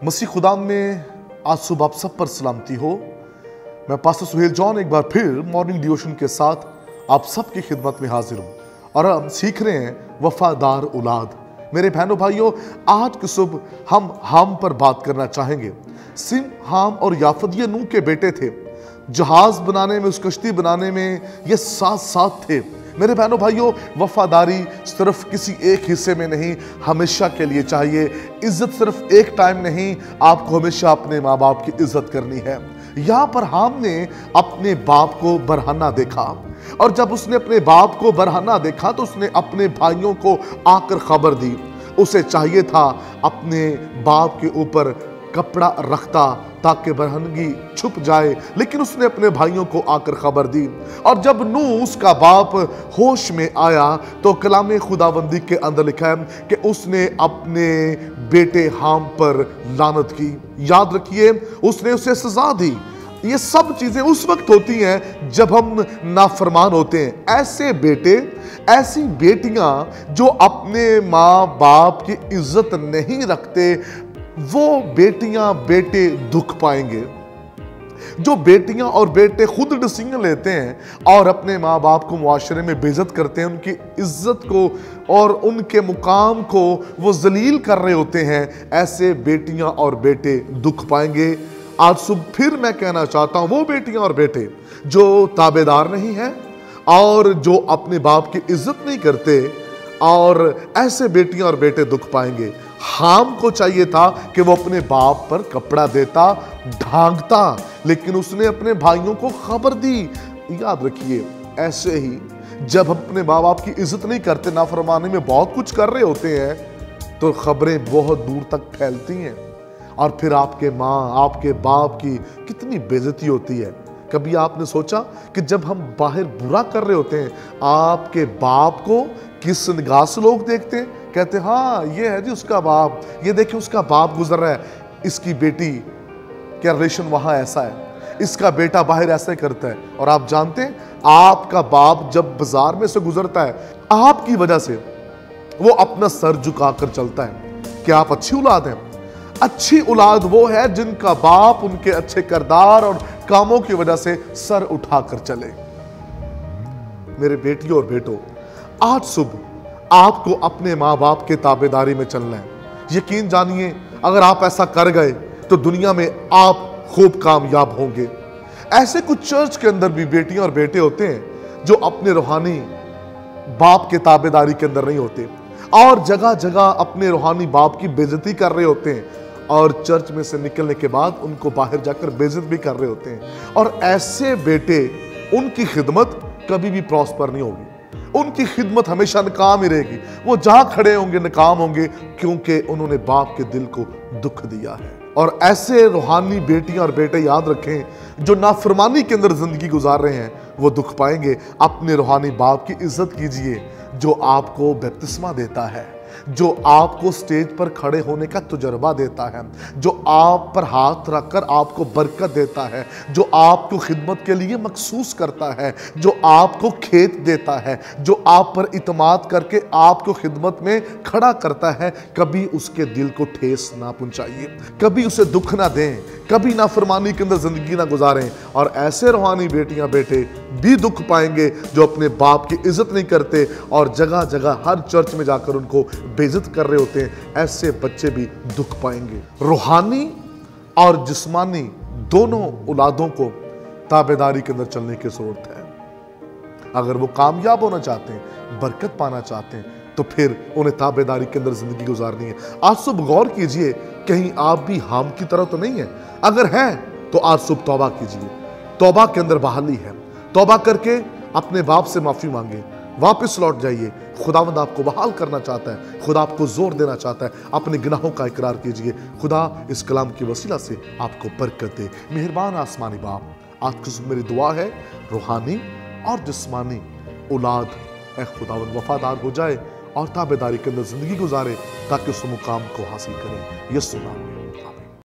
मसीह खुदा में आज सुबह आप सब पर सलामती हो। मैं पास्टर सुहेल जॉन एक बार फिर मॉर्निंग डिवोशन के साथ आप सबकी खिदमत में हाजिर हूँ और हम सीख रहे हैं वफादार औलाद। मेरे बहनों भाइयों, आज की सुबह हम हाम पर बात करना चाहेंगे। सिम, हाम और याफत ये नूह के बेटे थे। जहाज बनाने में, उस कश्ती बनाने में ये साथ साथ थे। मेरे बहनों भाइयों, वफादारी सिर्फ किसी एक हिस्से में नहीं, हमेशा के लिए चाहिए। इज्जत सिर्फ एक टाइम नहीं, आपको हमेशा अपने माँ बाप की इज्जत करनी है। यहाँ पर हाम ने अपने बाप को बरहना देखा और जब उसने अपने बाप को बरहना देखा तो उसने अपने भाइयों को आकर खबर दी। उसे चाहिए था अपने बाप के ऊपर कपड़ा रखता ताकि बरहनगी छुप जाए, लेकिन उसने अपने भाइयों को आकर खबर दी। और जब नूह उसका बाप होश में आया तो कलाम खुदाबंदी के अंदर लिखा है कि उसने अपने बेटे हाम पर लानत की। याद रखिए, उसने उसे सजा दी। ये सब चीजें उस वक्त होती हैं जब हम नाफरमान होते हैं। ऐसे बेटे, ऐसी बेटियां जो अपने माँ बाप की इज्जत नहीं रखते, वो बेटियां बेटे दुख पाएंगे। जो बेटियां और बेटे खुद डिसीजन लेते हैं और अपने माँ बाप को मुआशरे में बेइज्जत करते हैं, उनकी इज्जत को और उनके मुकाम को वो जलील कर रहे होते हैं, ऐसे बेटियां और बेटे दुख पाएंगे। आज सुबह फिर मैं कहना चाहता हूं, वो बेटियां और बेटे जो ताबेदार नहीं है और जो अपने बाप की इज्जत नहीं करते, और ऐसे बेटियां और बेटे दुख पाएंगे। हाम को चाहिए था कि वो अपने बाप पर कपड़ा देता, ढांकता, लेकिन उसने अपने भाइयों को खबर दी। याद रखिए, ऐसे ही जब अपने माँ बाप की इज्जत नहीं करते, नाफरमानी में बहुत कुछ कर रहे होते हैं, तो खबरें बहुत दूर तक फैलती हैं और फिर आपके माँ, आपके बाप की कितनी बेइज्जती होती है। कभी आपने सोचा कि जब हम बाहर बुरा कर रहे होते हैं, आपके बाप को किस निगाह से लोग देखते हैं? कहते हैं, हाँ ये है जी उसका बाप, ये देखिए उसका बाप गुजर रहा है, इसकी बेटी क्या रिलेशन वहां ऐसा है, इसका बेटा बाहर ऐसा करता है। और आप जानते हैं, आपका बाप जब बाजार में से गुजरता है, आपकी वजह से वो अपना सर झुकाकर चलता है। क्या आप अच्छी औलाद हैं? अच्छी औलाद वो है जिनका बाप उनके अच्छे किरदार और कामों की वजह से सर उठाकर चले। मेरे बेटियों और बेटों, आज सुबह आपको अपने माँ बाप के ताबेदारी में चलना है। यकीन जानिए, अगर आप ऐसा कर गए तो दुनिया में आप खूब कामयाब होंगे। ऐसे कुछ चर्च के अंदर भी बेटियां और बेटे होते हैं जो अपने रूहानी बाप के ताबेदारी के अंदर नहीं होते और जगह जगह अपने रूहानी बाप की बेइज्जती कर रहे होते हैं, और चर्च में से निकलने के बाद उनको बाहर जाकर बेइज्जत भी कर रहे होते हैं। और ऐसे बेटे, उनकी खिदमत कभी भी प्रॉस्पर नहीं होगी, उनकी खिदमत हमेशा नाकाम ही रहेगी। वो जहां खड़े होंगे नाकाम होंगे, क्योंकि उन्होंने बाप के दिल को दुख दिया है। और ऐसे रूहानी बेटियां और बेटे, याद रखें, जो नाफरमानी के अंदर जिंदगी गुजार रहे हैं, वो दुख पाएंगे। अपने रूहानी बाप की इज्जत कीजिए जो आपको बपतिस्मा देता है, जो आपको स्टेज पर खड़े होने का तजुर्बा देता है, जो आप पर हाथ रखकर आपको बरकत देता है, जो आपको खिदमत के लिए मखसूस करता है, जो आपको खेत देता है, जो आप पर इतमाद करके आपको खिदमत में खड़ा करता है। कभी उसके दिल को ठेस ना पहुंचाइए, कभी उसे दुख ना दें, कभी नाफरमानी के अंदर जिंदगी ना गुजारें। और ऐसे रूहानी बेटियां बेटे भी दुख पाएंगे जो अपने बाप की इज्जत नहीं करते और जगह जगह हर चर्च में जाकर उनको बेइज्जत कर रहे होते हैं। ऐसे बच्चे भी दुख पाएंगे। रूहानी और जिस्मानी दोनों औलादों को ताबेदारी के अंदर चलने की जरूरत है। अगर वो कामयाब होना चाहते हैं, बरकत पाना चाहते हैं, तो फिर उन्हें ताबेदारी के अंदर जिंदगी गुजारनी है। आज सुबह गौर कीजिए, कहीं आप भी हाम की तरह तो नहीं है। अगर है तो आज सुबह तौबा कीजिए। तौबा के अंदर बहाली है। तौबा करके अपने बाप से माफी मांगे, वापस लौट जाइए। खुदावंद आपको बहाल करना चाहता है, खुदा आपको जोर देना चाहता है। अपने गुनाहों का इकरार कीजिए। खुदा इस कलाम की वसीला से आपको बरकत दे। मेहरबान आसमानी बाप, आज की मेरी दुआ है, रूहानी और जिस्मानी औलाद ए खुदावंद वफादार हो जाए और ताबेदारी के अंदर जिंदगी गुजारे ताकि उस मुकाम को हासिल करें। यीशु नाम में आमीन।